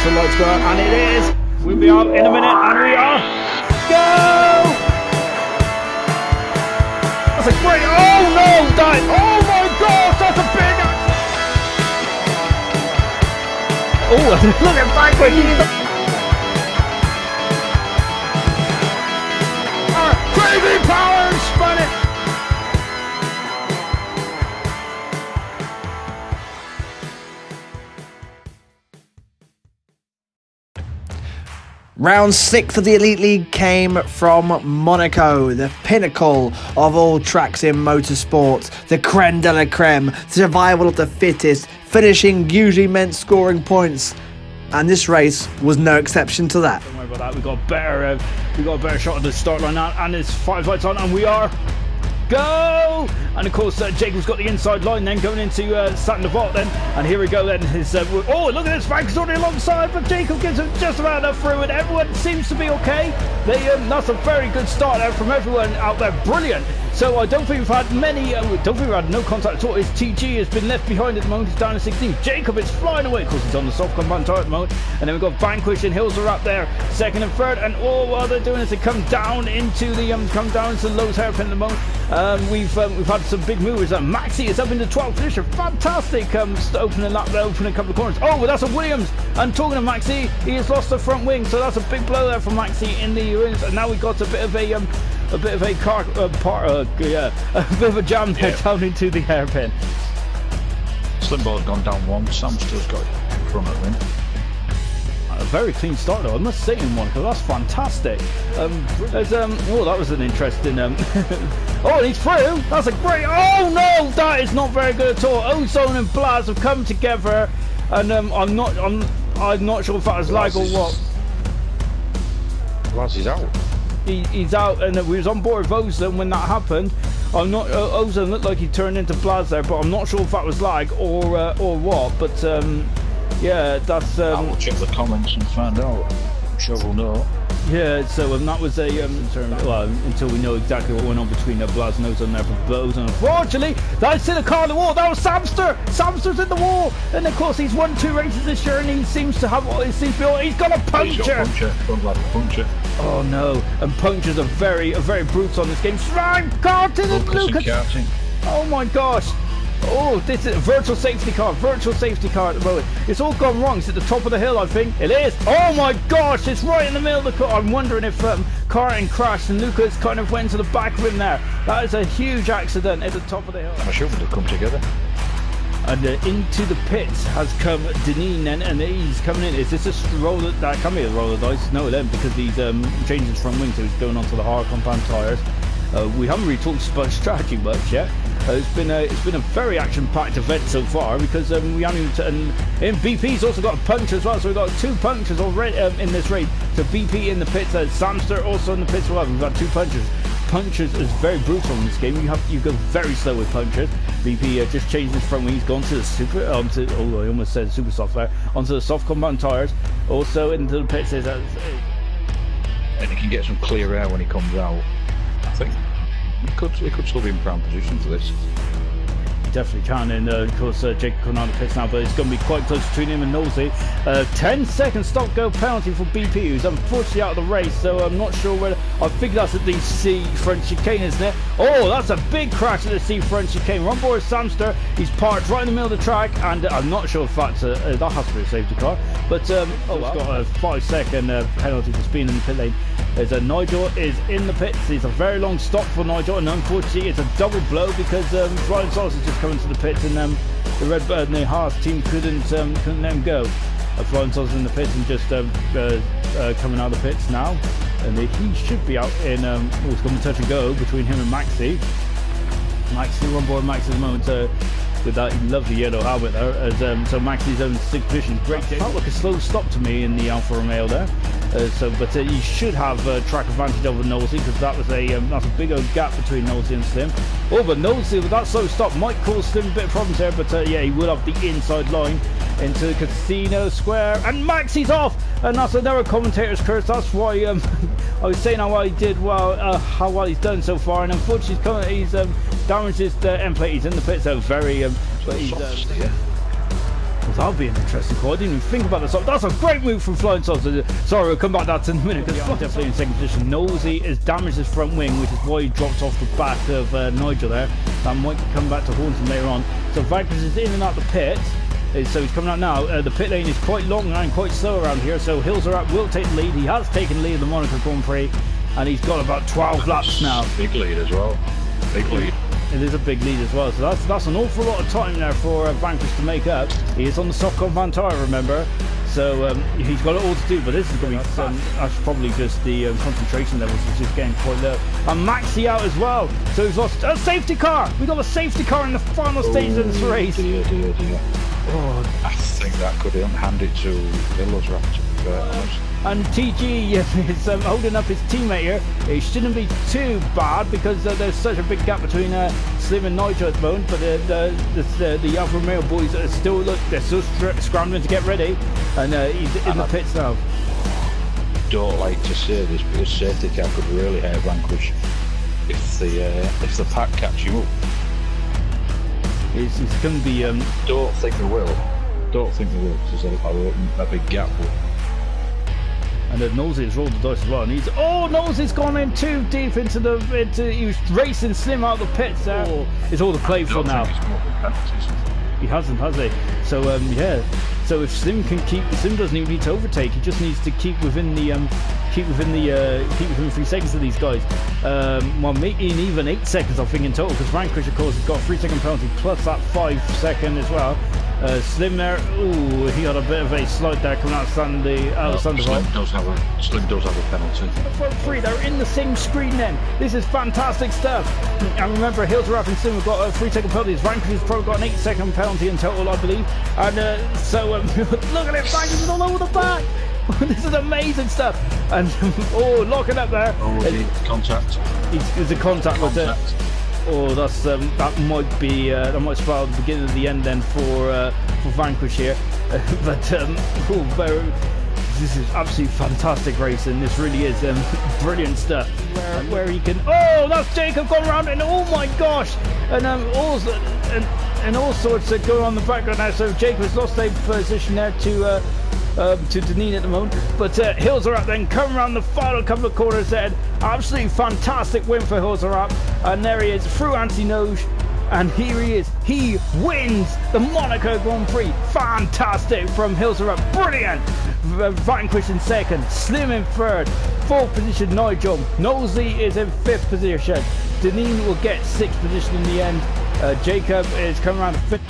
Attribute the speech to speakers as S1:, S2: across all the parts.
S1: till lights go out, and it is. We'll be up in a minute, and we are. Go! That's a great. Oh no! That. Oh my gosh! That's a big. Oh, look at Vanquish. Crazy power spun it.
S2: Round 6 of the Elite League came from Monaco, the pinnacle of all tracks in motorsport, the creme de la creme, survival of the fittest, finishing usually meant scoring points, and this race was no exception to that.
S1: Don't worry about that, we got a better shot at the start line now, and there's 5 lights on, and we are go! And of course Jacob's got the inside line then going into Satin Vault then, and here we go then. His oh, look at this, Frank's already alongside, but Jacob gives him just about enough through, and everyone seems to be okay. That's a very good start out from everyone out there, brilliant. So I don't think we've had many, don't think we've had no contact at all. His TG has been left behind at the moment, he's down to 16. Jacob is flying away, of course he's on the soft compound tire at the moment, and then we've got Vanquish and Hills are up there, second and third, and all what they're doing is they come down into the Lowe's hairpin at the moment. We've had some big movers. Maxi is up into 12th position. Fantastic opening lap there, opening a couple of corners. Oh, but that's a Williams. And talking of Maxi, he has lost the front wing, so that's a big blow there for Maxi in the wings. And now we've got a bit of a jam there down into the hairpin.
S3: Slimball's gone down one. Samster's got in front of him.
S1: A very clean start though, I must say, in Monaco. That's fantastic. Oh, that was an interesting. Oh, and he's through. That's a great. Oh no, that is not very good at all. Ozone and Blaz have come together, and I'm not sure if that was lag or what.
S3: Blaz is out.
S1: He's out, and we was on board with Ozone when that happened. I'm not. Ozone looked like he turned into Blaz there, but I'm not sure if that was lag or what. But yeah, that's.
S3: I will check the comments and find out. I'm sure we'll know.
S1: Yeah, so that was a well, until we know exactly what went on between Blaz and Ozone there. But Ozone, unfortunately, that's in a car in the wall. That was Samster. Samster's in the wall, and of course he's won 2 races this year, and he seems to have what he seems to be. He's got a puncture.
S3: Puncture.
S1: Oh no! And punctures are very brutal on this game. Frank Carton and Lucas. Oh my gosh! Oh, this is a virtual safety car at the moment. It's all gone wrong. It's at the top of the hill, I think. It is. Oh my gosh, it's right in the middle of the car. I'm wondering if Carton crashed and Lucas kind of went to the back of him there. That is a huge accident at the top of the hill.
S3: I'm sure they'll come together.
S1: And into the pits has come Deneen, and he's coming in. Is this a roller? That can be a roller dice. No, then because he's changing his front wing, so he's going onto the hard compound tyres. We haven't really talked about strategy much yet. It's been a very action-packed event so far, because we haven't even. And BP's also got a puncture as well, so we've got 2 punctures already in this race. So BP in the pits, Samster also in the pits as well. We've got 2 punctures. Punctures is very brutal in this game. You go very slow with punctures. BP just changed his front wing. He's gone to the I almost said super soft there, onto the soft compound tyres. Also into the pits. And
S3: he can get some clear air when he comes out. I think he could still be in prime position for this.
S1: Definitely can, and of course Jake coming out of the pits now, but it's going to be quite close between him and Nosey. 10-second stop-go penalty for BP, who's unfortunately out of the race, so I'm not sure whether. I think that's at the C front chicane, isn't it? Oh, that's a big crash at the C front chicane. We're on board Samster. He's parked right in the middle of the track, and I'm not sure if that's that has to be a safety car, but he's got a 5-second penalty for speeding in the pit lane. As Nigel is in the pits. It's a very long stop for Nigel, and unfortunately it's a double blow because Ryan Sauce has just come into the pits, and the Redbird and the Haas team couldn't let him go. Ryan Sauce is in the pits and just coming out of the pits now, and he should be out in. It's going to touch and go between him and Maxi. We're on board Maxi at the moment. With that lovely yellow helmet there, as so Maxi's own 6th position. Great. Felt like a slow stop to me in the Alfa Romeo there. But he should have track advantage over Nosey, because that was that's a big old gap between Nosey and Slim. Oh, but Nosey with that slow stop might cause Slim a bit of problems there. But yeah, he will have the inside line into the Casino Square, and Maxi's off, and that's another commentator's curse. That's why I was saying how well he did, how well he's done so far, and unfortunately he's damaged his end plate. He's in the pits, so very but he's That'll be an interesting call. I didn't even think about this. That's a great move from Flying Sauce. Sorry, we'll come back to that in a minute. Because definitely in second position. Nosey has damaged his front wing, which is why he dropped off the back of Nigel there. That might come back to haunt him later on. So Vanquish is in and out the pit. So he's coming out now. The pit lane is quite long and quite slow around here. So Hills are up, will take the lead. He has taken the lead of the Monaco Grand Prix. And he's got about 12 laps now.
S3: Big lead as well. Big lead.
S1: It is a big lead as well, so that's an awful lot of time there for Vanquish to make up. He is on the soft compound tyre, remember, so he's got it all to do. But this is going to be that's probably just the concentration levels is just getting quite low. And Maxi out as well, so he's lost a safety car. We got a safety car in the final stage of this race.
S3: Dear.
S1: Oh.
S3: I think that could hand it to Hills,
S1: And TG is holding up his teammate here. It shouldn't be too bad because there's such a big gap between Slim and Nigel at the moment. But the Alfa Romeo boys are still scrambling to get ready, and he's in the pits now.
S3: Don't like to say this, but the safety car could really hurt Vanquish if the pack catch you up.
S1: It's going to be.
S3: Don't think they will. Because there's a big gap.
S1: And then Nosey has rolled the dice as well. And Nosey's gone in too deep into he was racing Slim out of the pits there. It's all the play for now. He hasn't, has he? So yeah. So if Slim doesn't even need to overtake. He just needs to keep within 3 seconds of these guys. Well, maybe even 8 seconds, I think, in total, because Vanquish, of course, has got a 3-second penalty plus that 5-second as well. Slim there, he got a bit of a slide there coming out of Sandoval.
S3: Slim does have a penalty.
S1: Front three, they're in the same screen then. This is fantastic stuff. And remember, Hills and Slim have got 3-second penalties. Vanquish has probably got an 8-second penalty in total, I believe. And so look at it, Vanquish is all over the back. This is amazing stuff. And locking up there.
S3: Contact.
S1: It's a contact with it. That's that might spell the beginning of the end then for Vanquish here. But this is absolutely fantastic racing. This really is brilliant stuff. Where he can. That's Jacob gone around, and oh my gosh, and all sorts going on in the background now. So Jacob has lost a position there to Deneen at the moment, but Hills are up then, coming around the final couple of corners then. Absolutely fantastic win for Hills are up, and there he is through Anti-Noge, and here he is, he wins the Monaco Grand Prix. Fantastic from Hills are up, brilliant. Vanquish in second, Slim in third, fourth position Nigel, Nosey is in fifth position, Deneen will get sixth position in the end. Jacob is coming around fifth.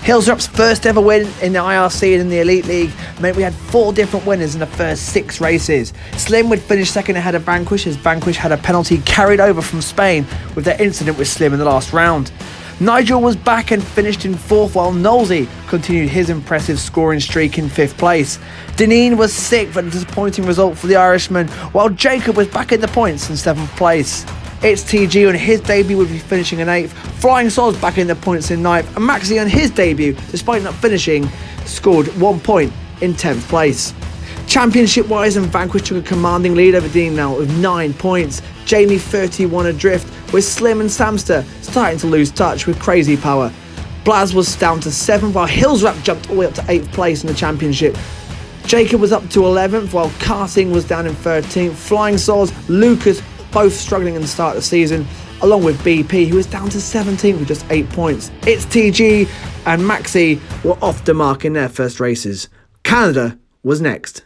S2: Hillsrup's first ever win in the IRC and in the Elite League meant we had 4 different winners in the first 6 races. Slim would finish second ahead of Vanquish, as Vanquish had a penalty carried over from Spain with their incident with Slim in the last round. Nigel was back and finished in 4th, while Nosey continued his impressive scoring streak in 5th place. Deneen was 6th, but a disappointing result for the Irishman, while Jacob was back in the points in 7th place. It's TG on his debut would be finishing in 8th, Flying Sauce back in the points in 9th, and Maxi on his debut, despite not finishing, scored 1 point in 10th place. Championship wise, and Vanquish took a commanding lead over Dean now with 9 points. Jamie 31 adrift, with Slim and Samster starting to lose touch with crazy power. Blaz was down to 7th, while Hillsrap jumped all the way up to 8th place in the championship. Jacob was up to 11th, while Karting was down in 13th. Flying Sauce, Lucas, both struggling in the start of the season, along with BP, who was down to 17th with just 8 points. It's TG and Maxi were off the mark in their first races. Canada was next.